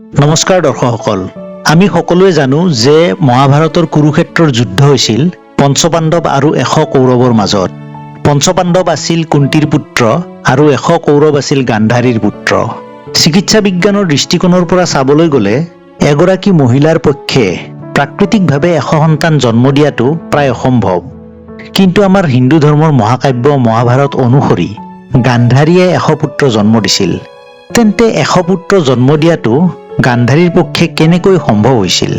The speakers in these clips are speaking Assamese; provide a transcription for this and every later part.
নমস্কাৰ দৰ্শকসকল, আমি সকলোৱে জানো যে মহাভাৰতৰ কুৰুক্ষেত্ৰৰ যুদ্ধ হৈছিল পঞ্চপাণ্ডৱ আৰু 100 কৌৰৱৰ মাজত। পঞ্চপাণ্ডৱ আছিল কুন্তীৰ পুত্ৰ আৰু 100 কৌৰৱ আছিল গান্ধাৰীৰ পুত্ৰ। চিকিৎসা বিজ্ঞানৰ দৃষ্টিকোণৰ পৰা চাবলৈ গ'লে এগৰাকী মহিলাৰ পক্ষে প্ৰাকৃতিকভাৱে 100 সন্তান জন্ম দিয়াটো প্ৰায় অসম্ভৱ। কিন্তু আমাৰ হিন্দু ধৰ্মৰ মহাকাব্য মহাভাৰত অনুসৰি গান্ধাৰীয়ে 100 পুত্ৰ জন্ম দিছিল। তেন্তে 100 পুত্ৰ জন্ম দিয়াটো গান্ধাৰীৰ পক্ষে কেনেকৈ সম্ভৱ হৈছিল?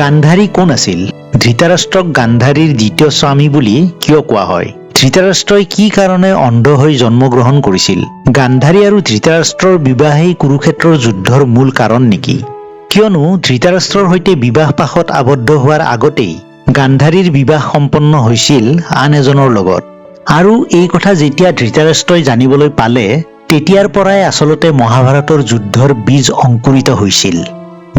গান্ধাৰী কোন আছিল? ধৃতৰাষ্ট্ৰক গান্ধাৰীৰ দ্বিতীয় স্বামী বুলি কিয় কোৱা হয়? ধৃতৰাষ্ট্ৰই কি কাৰণে অন্ধ হৈ জন্মগ্ৰহণ কৰিছিল? গান্ধাৰী আৰু ধৃতৰাষ্ট্ৰৰ বিবাহেই কুৰুক্ষেত্ৰৰ যুদ্ধৰ মূল কাৰণ নেকি? কিয়নো ধৃতৰাষ্ট্ৰৰ সৈতে বিবাহ পাশত আবদ্ধ হোৱাৰ আগতেই গান্ধাৰীৰ বিবাহ সম্পন্ন হৈছিল আন এজনৰ লগত। আৰু এই কথা যেতিয়া ধৃতৰাষ্ট্ৰই জানিবলৈ পালে, তেতিয়াৰ পৰাই আচলতে মহাভাৰতৰ যুদ্ধৰ বীজ অংকুৰিত হৈছিল।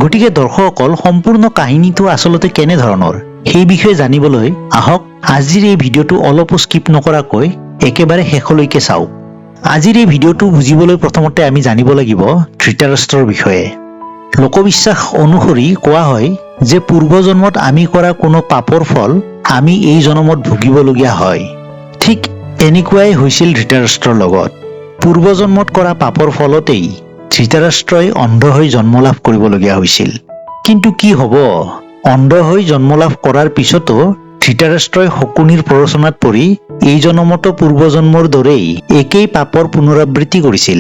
গতিকে দৰ্শকসকল, সম্পূৰ্ণ কাহিনীটো আচলতে কেনেধৰণৰ সেই বিষয়ে জানিবলৈ আহক আজিৰ এই ভিডিঅ'টো অলপো স্কিপ নকৰাকৈ একেবাৰে শেষলৈকে চাওক। আজিৰ এই ভিডিঅ'টো বুজিবলৈ প্ৰথমতে আমি জানিব লাগিব ধৃতৰাষ্ট্ৰৰ বিষয়ে। লোকবিশ্বাস অনুসৰি কোৱা হয় যে পূৰ্বজন্মত আমি কৰা কোনো পাপৰ ফল আমি এই জন্মত ভুগিবলগীয়া হয়। ঠিক এনেকুৱাই হৈছিল ধৃতৰাষ্ট্ৰৰ লগত। পূৰ্বজন্মত কৰা পাপৰ ফলতেই ধৃতৰাষ্ট্ৰই অন্ধ হৈ জন্ম লাভ কৰিবলগীয়া হৈছিল। কিন্তু কি হ'ব, অন্ধ হৈ জন্ম লাভ কৰাৰ পিছতো ধৃতৰাষ্ট্ৰই শকুনিৰ প্ৰৰোচনাত পৰি এই জন্মতো পূৰ্বজন্মৰ দৰেই একেই পাপৰ পুনৰাবৃত্তি কৰিছিল,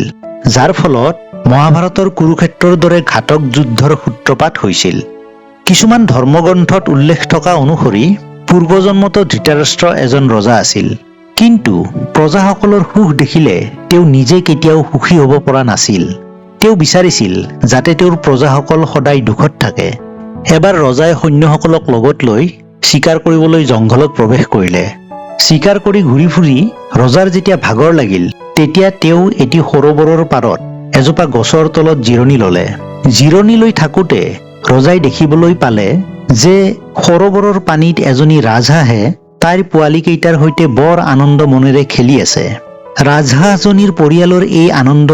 যাৰ ফলত মহাভাৰতৰ কুৰুক্ষেত্ৰৰ দৰে ঘাতক যুদ্ধৰ সূত্ৰপাত হৈছিল। কিছুমান ধৰ্মগ্ৰন্থত উল্লেখ থকা অনুসৰি পূৰ্বজন্মতো ধৃতৰাষ্ট্ৰ এজন ৰজা আছিল। কিন্তু প্ৰজাসকলৰ সুখ দেখিলে তেওঁ নিজে কেতিয়াও সুখী হ'ব পৰা নাছিল। তেওঁ বিচাৰিছিল যাতে তেওঁৰ প্ৰজাসকল সদায় দুখত থাকে। এবাৰ ৰজাই সৈন্যসকলক লগত লৈ চিকাৰ কৰিবলৈ জংঘলত প্ৰৱেশ কৰিলে। চিকাৰ কৰি ঘূৰি ফুৰি ৰজাৰ যেতিয়া ভাগৰ লাগিল, তেতিয়া তেওঁ এটি সৰোবৰৰ পাৰত এজোপা গছৰ তলত জিৰণি ল'লে। জিৰণি লৈ থাকোঁতে ৰজাই দেখিবলৈ পালে যে সৰোবৰৰ পানীত এজনী ৰাজহাঁহে তাইৰ পোৱালীকেইটাৰ সৈতে বৰ আনন্দ মনেৰে খেলি আছে। ৰাজহাঁহজনীৰ পৰিয়ালৰ এই আনন্দ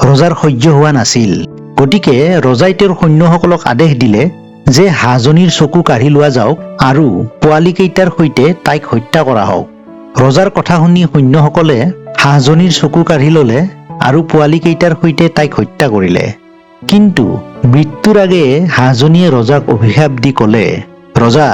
ৰজাৰ সহ্য হোৱা নাছিল। গতিকে ৰজাই তেওঁৰ সৈন্যসকলক আদেশ দিলে যে হাঁহজনীৰ চকু কাঢ়ি লোৱা যাওক আৰু পোৱালীকেইটাৰ সৈতে তাইক হত্যা কৰা হওক। ৰজাৰ কথা শুনি সৈন্যসকলে হাঁহজনীৰ চকু কাঢ়ি ল'লে আৰু পোৱালীকেইটাৰ সৈতে তাইক হত্যা কৰিলে। কিন্তু মৃত্যুৰ আগেয়ে হাঁহজনীয়ে ৰজাক অভিশাপ দি ক'লে, ৰজা,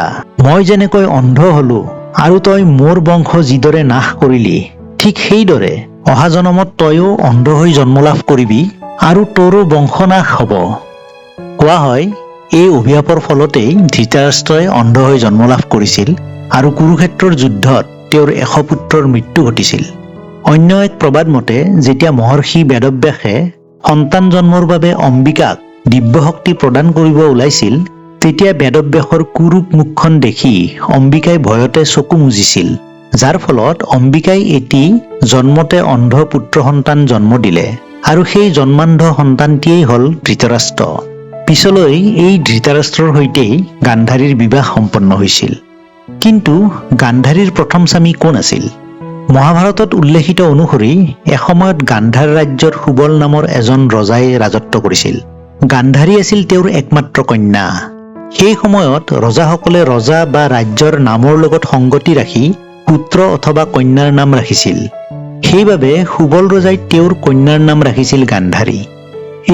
মই যেনেকৈ অন্ধ হলো আৰু তই মোৰ বংশ যিদৰে নাশ কৰিলি, ঠিক সেইদৰে অহা জনমত তইও অন্ধ হৈ জন্ম লাভ কৰিবি আৰু তোৰো বংশনাশ হ'ব। কোৱা হয় এই অভিশাপৰ ফলতেই ধৃতৰাষ্ট্ৰই অন্ধ হৈ জন্ম লাভ কৰিছিল আৰু কুৰুক্ষেত্ৰৰ যুদ্ধত তেওঁৰ 100 পুত্ৰৰ মৃত্যু ঘটিছিল। অন্য এক প্ৰবাদ মতে যেতিয়া মহৰ্ষি বেদব্যাসে সন্তান জন্মৰ বাবে অম্বিকাক দিব্যশক্তি প্ৰদান কৰিব ওলাইছিল, তেতিয়া বেদব্যাসৰ কুৰূপ মুখখন দেখি অম্বিকাই ভয়তে চকু মুজিছিল, যাৰ ফলত অম্বিকাই এটি জন্মতে অন্ধ পুত্ৰ সন্তান জন্ম দিলে আৰু সেই জন্মান্ধ সন্তানটিয়েই হ'ল ধৃতৰাষ্ট্ৰ। পিছলৈ এই ধৃতৰাষ্ট্ৰৰ সৈতেই গান্ধাৰীৰ বিবাহ সম্পন্ন হৈছিল। কিন্তু গান্ধাৰীৰ প্ৰথম স্বামী কোন আছিল? মহাভাৰতত উল্লেখিত অনুসৰি এসময়ত গান্ধাৰ ৰাজ্যত সুবল নামৰ এজন ৰজাই ৰাজত্ব কৰিছিল। গান্ধাৰী আছিল তেওঁৰ একমাত্ৰ কন্যা। সেই সময়ত ৰজাসকলে ৰজা বা ৰাজ্যৰ নামৰ লগত সংগতি ৰাখি পুত্ৰ অথবা কন্যাৰ নাম ৰাখিছিল। সেইবাবে সুবল ৰজাই তেওঁৰ কন্যাৰ নাম ৰাখিছিল গান্ধাৰী।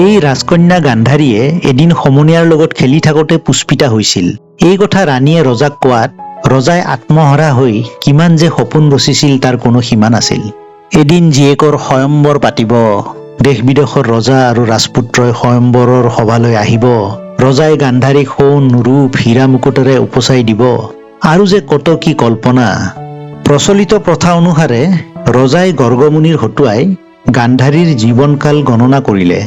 এই ৰাজকন্যা গান্ধাৰীয়ে এদিন সমনীয়াৰ লগত খেলি থাকোঁতে পুষ্পিতা হৈছিল। এই কথা ৰাণীয়ে ৰজাক কোৱাত ৰজাই আত্মহৰা হৈ কিমান যে সপোন ৰচিছিল তাৰ কোনো সীমা নাছিল। এদিন জীয়েকৰ স্বয়ম্বৰ পাতিব, দেশ বিদেশৰ ৰজা আৰু ৰাজপুত্ৰই স্বয়ম্বৰৰ সভালৈ আহিব, ৰজাই গান্ধাৰীক সোণ ৰূপ হীৰা মুকুটেৰে উপচাই দিব, আৰু যে কত কি কল্পনা। প্ৰচলিত প্ৰথা অনুসাৰে ৰজাই গৰ্গমুনিৰ হতুৱাই গান্ধাৰীৰ জীৱনকাল গণনা কৰিলে।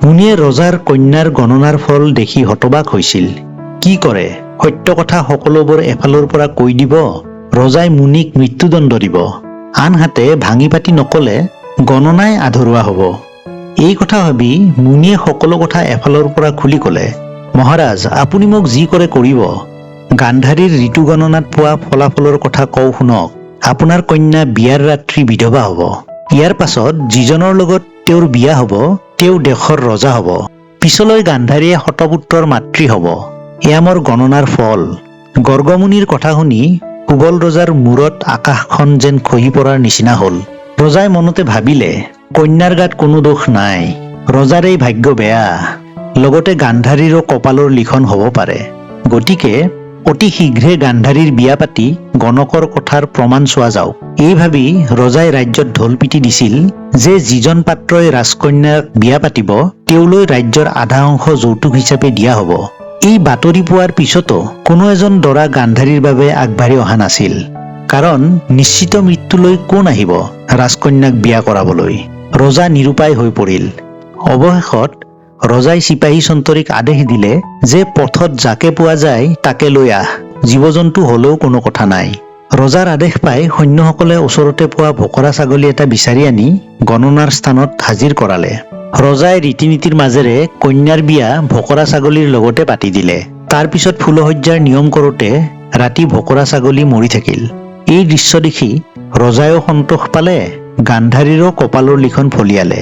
মুনিয়ে ৰজাৰ কন্যাৰ গণনাৰ ফল দেখি হতবাক হৈছিল। কি কৰে, সত্য কথা সকলোবোৰ এফালৰ পৰা কৈ দিব, ৰজাই মুনিক মৃত্যুদণ্ড দিব, আনহাতে ভাঙি পাতি নকলে গণনাই আধৰুৱা হ'ব। এই কথা ভাবি মুনিয়ে সকলো কথা এফালৰ পৰা খুলি ক'লে, মহাৰাজ, আপুনি মোক যি কৰে কৰিব, গান্ধাৰীৰ ঋতু গণনাত পোৱা ফলাফলৰ কথা কওঁ শুনক। আপোনাৰ কন্যা বিয়াৰ ৰাত্ৰি বিধৱা হ'ব। ইয়াৰ পাছত যিজনৰ লগত তেওঁৰ বিয়া হ'ব তেওঁ দেশৰ ৰজা হ'ব। পিছলৈ গান্ধাৰীয়ে শতপুত্ৰৰ মাতৃ হ'ব। এয়া মোৰ গণনাৰ ফল। গৰ্গমুনিৰ কথা শুনি সুবল ৰজাৰ মূৰত আকাশখন যেন খহি পৰাৰ নিচিনা হ'ল। ৰজাই মনতে ভাবিলে, কন্যাৰ গাত কোনো দোষ নাই, ৰজাৰ এই ভাগ্য বেয়া, লগতে গান্ধাৰীৰো কপালৰ লিখন হ'ব পাৰে। গতিকে অতি শীঘ্ৰে গান্ধাৰীৰ বিয়া পাতি গণকৰ কথাৰ প্ৰমাণ চোৱা যাওক। এই ভাবি ৰজাই ৰাজ্যত ঢোল পিটি দিছিল যে যিজন পাত্ৰই ৰাজকন্যাক বিয়া পাতিব তেওঁলৈ ৰাজ্যৰ আধা অংশ যৌতুক হিচাপে দিয়া হ'ব। এই বাতৰি পোৱাৰ পিছতো কোনো এজন দৰা গান্ধাৰীৰ বাবে আগবাঢ়ি অহা নাছিল। কাৰণ নিশ্চিত মৃত্যুলৈ কোন আহিব ৰাজকন্যাক বিয়া কৰাবলৈ। ৰজা নিৰুপায় হৈ পৰিল। অৱশেষত ৰজাই চিপাহী চন্তৰিক আদেশ দিলে যে পথত যাকে পোৱা যায় তাকে লৈ আহ, জীৱ জন্তু হলেও কোনো কথা নাই। ৰজাৰ আদেশ পাই সৈন্যসকলে ওচৰতে পোৱা ভোকৰা ছাগলী এটা বিচাৰি আনি গণনাৰ স্থানত হাজিৰ কৰালে। ৰজাই ৰীতি নীতিৰ মাজেৰে কন্যাৰ বিয়া ভোকৰা ছাগলীৰ লগতে পাতি দিলে। তাৰ পিছত ফুলশয্যাৰ নিয়ম কৰোঁতে ৰাতি ভোকৰা ছাগলী মৰি থাকিল। এই দৃশ্য দেখি ৰজায়ো সন্তোষ পালে, গান্ধাৰীৰো কপালৰ লিখন ফলিয়ালে।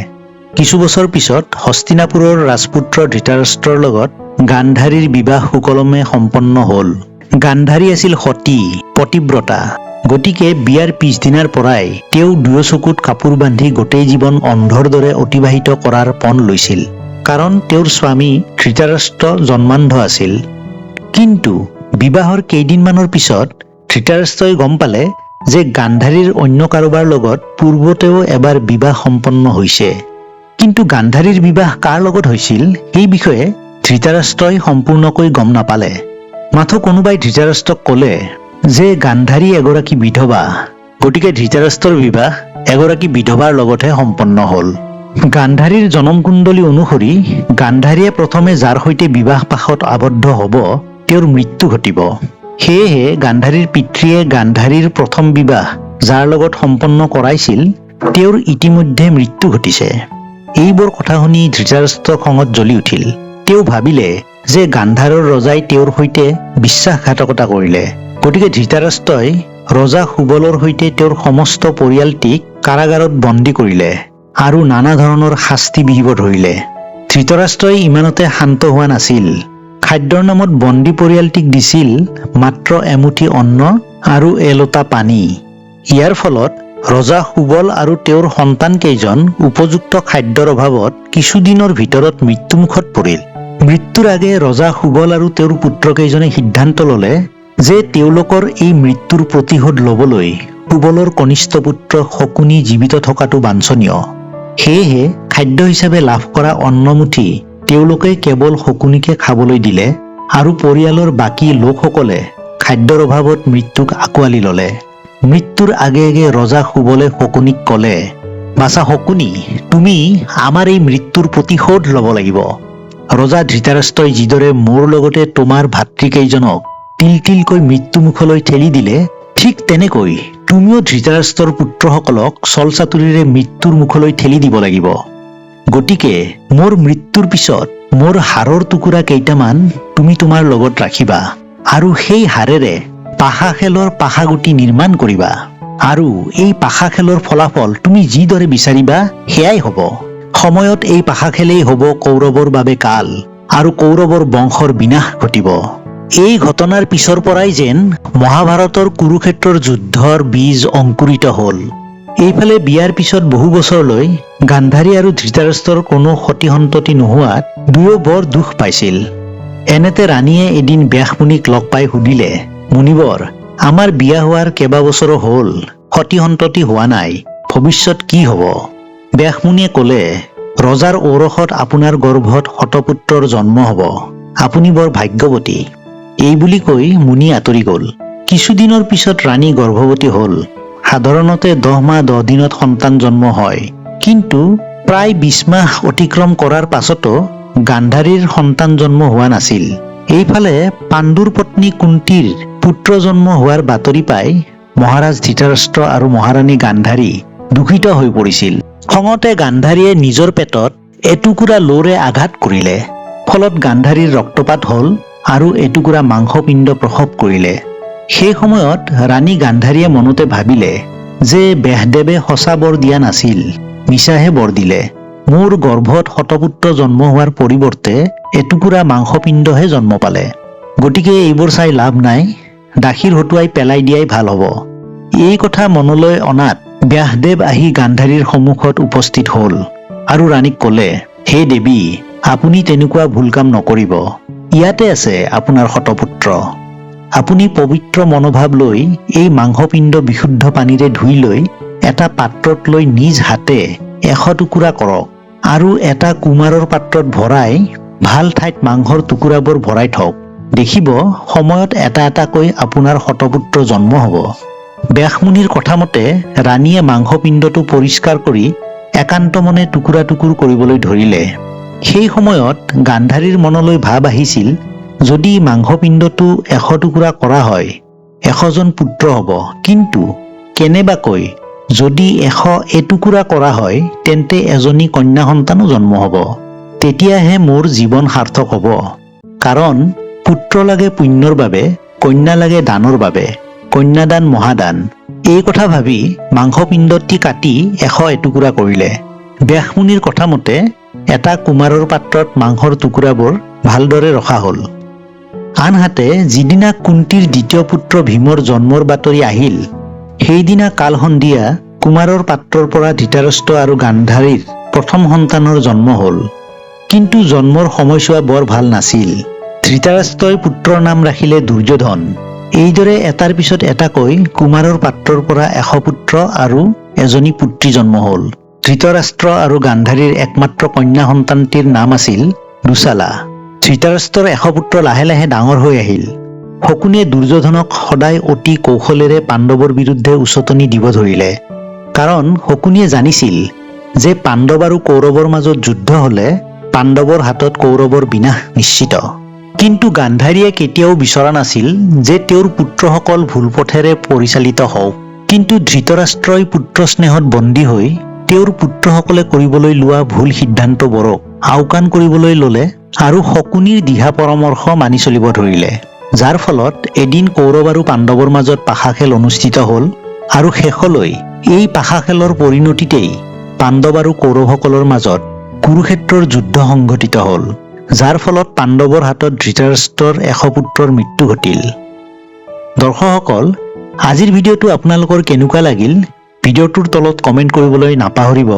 কিছু বছৰ পিছত হস্তিনাপুৰৰ ৰাজপুত্ৰ ধৃতৰাষ্ট্ৰৰ লগত গান্ধাৰীৰ বিবাহ সুকলমে সম্পন্ন হ'ল। গান্ধাৰী আছিল সতী, পতিব্ৰতা। গতিকে বিয়াৰ পিছদিনাৰ পৰাই তেওঁ দুয়ো চকুত কাপোৰ বান্ধি গোটেই জীৱন অন্ধৰ দৰে অতিবাহিত কৰাৰ পণ লৈছিল। কাৰণ তেওঁৰ স্বামী ধৃতৰাষ্ট্ৰ জন্মান্ধ আছিল। কিন্তু বিবাহৰ কেইদিনমানৰ পিছত ধৃতৰাষ্ট্ৰই গম পালে যে গান্ধাৰীৰ অন্য কাৰোবাৰ লগত পূৰ্বতেও এবাৰ বিবাহ সম্পন্ন হৈছে। কিন্তু গান্ধাৰীৰ বিবাহ কাৰ লগত হৈছিল সেই বিষয়ে ধৃতৰাষ্ট্ৰই সম্পূৰ্ণকৈ গম নাপালে। মাথো কোনোবাই ধৃতৰাষ্ট্ৰক ক'লে যে গান্ধাৰী এগৰাকী বিধৱা, গতিকে ধৃতৰাষ্ট্ৰৰ বিবাহ এগৰাকী বিধৱাৰ লগতহে সম্পন্ন হ'ল। গান্ধাৰীৰ জনমকুণ্ডলী অনুসৰি গান্ধাৰীয়ে প্ৰথমে যাৰ সৈতে বিবাহ পাশত আবদ্ধ হ'ব তেওঁৰ মৃত্যু ঘটিব। সেয়েহে গান্ধাৰীৰ পিতৃয়ে গান্ধাৰীৰ প্ৰথম বিবাহ যাৰ লগত সম্পন্ন কৰাইছিল তেওঁৰ ইতিমধ্যে মৃত্যু ঘটিছে। এইবোৰ কথা শুনি ধৃতৰাষ্ট্ৰ খঙত জ্বলি উঠিল। তেওঁ ভাবিলে যে গান্ধাৰৰ ৰজাই তেওঁৰ সৈতে বিশ্বাসঘাতকতা কৰিলে। গতিকে ধৃতৰাষ্ট্ৰই ৰজা সুবলৰ সৈতে তেওঁৰ সমস্ত পৰিয়ালটিক কাৰাগাৰত বন্দী কৰিলে আৰু নানা ধৰণৰ শাস্তি বিহিব ধৰিলে। ধৃতৰাষ্ট্ৰই ইমানতে শান্ত হোৱা নাছিল। খাদ্যৰ নামত বন্দী পৰিয়ালটিক দিছিল মাত্ৰ এমুঠি অন্ন আৰু এলোটা পানী। ইয়াৰ ফলত ৰজা সুবল আৰু তেওঁৰ সন্তান কেইজন উপযুক্ত খাদ্যৰ অভাৱত কিছুদিনৰ ভিতৰত মৃত্যুমুখত পৰিল। মৃত্যুৰ আগে ৰজা সুবল আৰু তেওঁৰ পুত্ৰকেইজনে সিদ্ধান্ত ল'লে যে তেওঁলোকৰ এই মৃত্যুৰ প্ৰতিশোধ ল'বলৈ সুবলৰ কনিষ্ঠ পুত্ৰ শকুনি জীৱিত থকাটো বাঞ্ছনীয়। সেয়েহে খাদ্য হিচাপে লাভ কৰা অন্নমুঠি তেওঁলোকে কেৱল শকুনিকে খাবলৈ দিলে আৰু পৰিয়ালৰ বাকী লোকসকলে খাদ্যৰ অভাৱত মৃত্যুক আঁকোৱালি ল'লে। মৃত্যুৰ আগে আগে ৰজা সুবলে শকুনিক ক'লে, বাছা শকুনি, তুমি আমাৰ এই মৃত্যুৰ প্ৰতিশোধ ল'ব লাগিব। ৰজা ধৃতৰাষ্ট্ৰই যিদৰে মোৰ লগতে তোমাৰ ভাতৃকেইজনক তিল তিলকৈ মৃত্যুমুখলৈ ঠেলি দিলে, ঠিক তেনেকৈ তুমিও ধৃতৰাষ্ট্ৰৰ পুত্ৰসকলক ছলচাতুৰিৰে মৃত্যুৰ মুখলৈ ঠেলি দিব লাগিব। গতিকে মোৰ মৃত্যুৰ পিছত মোৰ হাড়ৰ টুকুৰা কেইটামান তুমি তোমাৰ লগত ৰাখিবা আৰু সেই হাড়েৰে পাশা খেলৰ পাশাগুটি নিৰ্মাণ কৰিবা আৰু এই পাশা খেলৰ ফলাফল তুমি যিদৰে বিচাৰিবা সেয়াই হ'ব। সময়ত এই পাশা খেলেই হ'ব কৌৰৱৰ বাবে কাল আৰু কৌৰৱৰ বংশৰ বিনাশ ঘটিব। এই ঘটনাৰ পিছৰ পৰাই যেন মহাভাৰতৰ কুৰুক্ষেত্ৰৰ যুদ্ধৰ বীজ অংকুৰিত হ'ল। এইফালে বিয়াৰ পিছত বহু বছৰলৈ গান্ধাৰী আৰু ধৃতৰাষ্ট্ৰৰ কোনো সতি সন্ততি নোহোৱাত দুয়ো বৰ দুখ পাইছিল। এনেতে ৰাণীয়ে এদিন ব্যাসমুনিক লগ পাই সুধিলে, মুনিবৰ, আমাৰ বিয়া হোৱাৰ কেইবাবছৰো হ'ল, সতি সন্ততি হোৱা নাই, ভৱিষ্যত কি হ'ব? ব্যাসমুনিয়ে ক'লে, ৰজাৰ ঔৰসত আপোনাৰ গৰ্ভত শতপুত্ৰৰ জন্ম হ'ব, আপুনি বৰ ভাগ্যৱতী। এই বুলি কৈ মুনি আঁতৰি গ'ল। কিছুদিনৰ পিছত ৰাণী গৰ্ভৱতী হ'ল। সাধাৰণতে 10 মাহ 10 দিনত সন্তান জন্ম হয়, কিন্তু প্ৰায় 20 মাহ অতিক্ৰম কৰাৰ পাছতো গান্ধাৰীৰ সন্তান জন্ম হোৱা নাছিল। এইফালে পাণ্ডুৰ পত্নী কুন্তীৰ পুত্ৰ জন্ম হোৱাৰ বাতৰি পাই মহাৰাজ ধৃতৰাষ্ট্ৰ আৰু মহাৰাণী গান্ধাৰী দুখিত হৈ পৰিছিল। খঙতে গান্ধাৰীয়ে নিজৰ পেটত এটুকুৰা লোৰে আঘাত কৰিলে। ফলত গান্ধাৰীৰ ৰক্তপাত হ'ল আৰু এটুকুৰা মাংসপিণ্ড প্ৰসৱ কৰিলে। সেই সময়ত ৰাণী গান্ধাৰীয়ে মনতে ভাবিলে যে ব্যাসদেৱে সঁচা বৰ দিয়া নাছিল, মিছাহে বৰ দিলে। মোৰ গৰ্ভত শতপুত্ৰ জন্ম হোৱাৰ পৰিৱৰ্তে এটুকুৰা মাংসপিণ্ডহে জন্ম পালে। গতিকে এইবোৰ চাই লাভ নাই, দাসীৰ হতুৱাই পেলাই দিয়াই ভাল হ'ব। এই কথা মনলৈ অনাত ব্যাসদেৱ আহি গান্ধাৰীৰ সন্মুখত উপস্থিত হ'ল আৰু ৰাণীক ক'লে, হে দেৱী, আপুনি তেনেকুৱা ভুল কাম নকৰিব। ইয়াতে আছে আপোনাৰ শতপুত্ৰ। আপুনি পবিত্ৰ মনোভাৱ লৈ এই মাংসপিণ্ড বিশুদ্ধ পানীৰে ধুই লৈ এটা পাত্ৰত লৈ নিজ হাতে 100 টুকুৰা কৰক আৰু এটা কুমাৰৰ পাত্ৰত ভৰাই ভাল ঠাইত মাংসৰ টুকুৰাবোৰ ভৰাই থওক। দেখিব সময়ত এটা এটাকৈ আপোনাৰ শতপুত্ৰ জন্ম হ'ব। ব্যাসমুনিৰ কথামতে ৰাণীয়ে মাংসপিণ্ডটো পৰিষ্কাৰ কৰি একান্ত মনে টুকুৰা টুকুৰ কৰিবলৈ ধৰিলে। সেই সময়ত গান্ধাৰীৰ মনলৈ ভাৱ আহিছিল, যদি মাংসপিণ্ডটো 100 টুকুৰা কৰা হয় 100জন পুত্ৰ হ'ব, কিন্তু কেনেবাকৈ যদি 100 এটুকুৰা কৰা হয় তেন্তে এজনী কন্যা সন্তানো জন্ম হ'ব। তেতিয়াহে মোৰ জীৱন সাৰ্থক হ'ব। কাৰণ পুত্ৰ লাগে পুণ্যৰ বাবে, কন্যা লাগে দানৰ বাবে, কন্যাদান মহাদান। এই কথা ভাবি মাংসপিণ্ডটি কাটি 100 এটুকুৰা কৰিলে। ব্যাসমুনিৰ কথামতে এটা কুমাৰৰ পাত্ৰত মাংসৰ টুকুৰাবোৰ ভালদৰে ৰখা হ'ল। আনহাতে যিদিনা কুন্তীৰ দ্বিতীয় পুত্ৰ ভীমৰ জন্মৰ বাতৰি আহিল, সেইদিনা কাল সন্ধিয়া কুমাৰৰ পাত্ৰৰ পৰা ধৃতৰাষ্ট্ৰ আৰু গান্ধাৰীৰ প্ৰথম সন্তানৰ জন্ম হ'ল। কিন্তু জন্মৰ সময়ছোৱা বৰ ভাল নাছিল। ধৃতৰাষ্ট্ৰই পুত্ৰৰ নাম ৰাখিলে দুৰ্যোধন। এইদৰে এটাৰ পিছত এটাকৈ কুমাৰৰ পাত্ৰৰ পৰা 100 পুত্ৰ আৰু এজনী পুত্ৰী জন্ম হ'ল। ধৃতৰাষ্ট্ৰ আৰু গান্ধাৰীৰ একমাত্ৰ কন্যা সন্তানটিৰ নাম আছিল দুশালা। ধৃতৰাষ্ট্ৰৰ 100 পুত্ৰ লাহে লাহে ডাঙৰ হৈ আহিল। শকুনিয়ে দুৰ্যোধনক সদায় অতি কৌশলেৰে পাণ্ডৱৰ বিৰুদ্ধে উচটনি দিব ধৰিলে। কাৰণ শকুনিয়ে জানিছিল যে পাণ্ডৱ আৰু কৌৰৱৰ মাজত যুদ্ধ হ'লে পাণ্ডৱৰ হাতত কৌৰৱৰ বিনাশ নিশ্চিত। কিন্তু গান্ধাৰীয়ে কেতিয়াও বিচৰা নাছিল যে তেওঁৰ পুত্ৰসকল ভুল পথেৰে পৰিচালিত হওক। কিন্তু ধৃতৰাষ্ট্ৰই পুত্ৰ স্নেহত বন্দী হৈ তেওঁৰ পুত্ৰসকলে কৰিবলৈ লোৱা ভুল সিদ্ধান্তবোৰক আওকাণ কৰিবলৈ ল'লে আৰু শকুনিৰ দিহা পৰামৰ্শ মানি চলিব ধৰিলে। যাৰ ফলত এদিন কৌৰৱ আৰু পাণ্ডৱৰ মাজত পাশা খেল অনুষ্ঠিত হ'ল আৰু শেষলৈ এই পাশা খেলৰ পৰিণতিতেই পাণ্ডৱ আৰু কৌৰৱসকলৰ মাজত কুৰুক্ষেত্ৰৰ যুদ্ধ সংঘটিত হ'ল, যাৰ ফলত পাণ্ডৱৰ হাতত ধৃতৰাষ্ট্ৰৰ 100 পুত্ৰৰ মৃত্যু ঘটিল। দৰ্শকসকল, আজিৰ ভিডিঅ'টো আপোনালোকৰ কেনেকুৱা লাগিল ভিডিঅ'টোৰ তলত কমেণ্ট কৰিবলৈ নাপাহৰিব।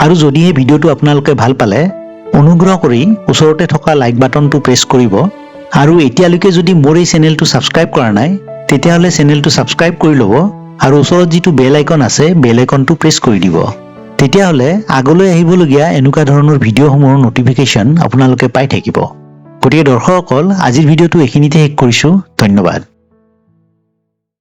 আৰু যদিহে ভিডিঅ'টো আপোনালোকে ভাল পালে অনুগ্ৰহ কৰি ওচৰতে থকা লাইক বাটনটো প্ৰেছ কৰিব। আৰু এতিয়ালৈকে যদি মোৰ এই চেনেলটো ছাবস্ক্ৰাইব কৰা নাই তেতিয়াহ'লে চেনেলটো ছাবস্ক্ৰাইব কৰি ল'ব আৰু ওচৰত যিটো বেল আইকন আছে বেল আইকনটো প্ৰেছ কৰি দিব। তেতিয়াহ'লে আগলৈ আহিবলগীয়া এনেকুৱা ধৰণৰ ভিডিঅ'সমূহৰ নটিফিকেশ্যন আপোনালোকে পাই থাকিব। গতিকে দৰ্শকসকল, আজিৰ ভিডিঅ'টো এইখিনিতে শেষ কৰিছোঁ। ধন্যবাদ।